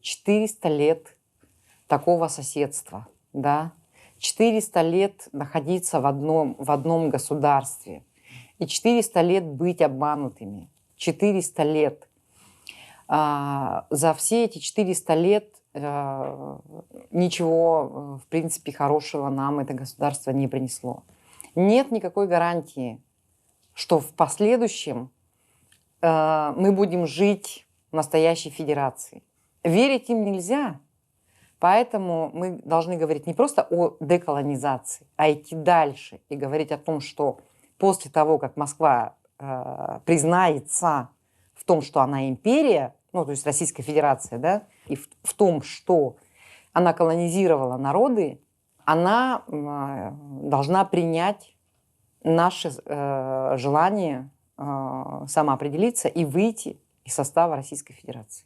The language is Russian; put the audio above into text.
400 лет такого соседства, да, 400 лет находиться в одном государстве, и 400 лет быть обманутыми, 400 лет. За все эти 400 лет ничего, в принципе, хорошего нам это государство не принесло. Нет никакой гарантии, что в последующем мы будем жить в настоящей федерации. Верить им нельзя, поэтому мы должны говорить не просто о деколонизации, а идти дальше и говорить о том, что после того, как Москва признается в том, что она империя, ну, то есть Российская Федерация, да, и в том, что она колонизировала народы, она должна принять наше желание самоопределиться и выйти из состава Российской Федерации.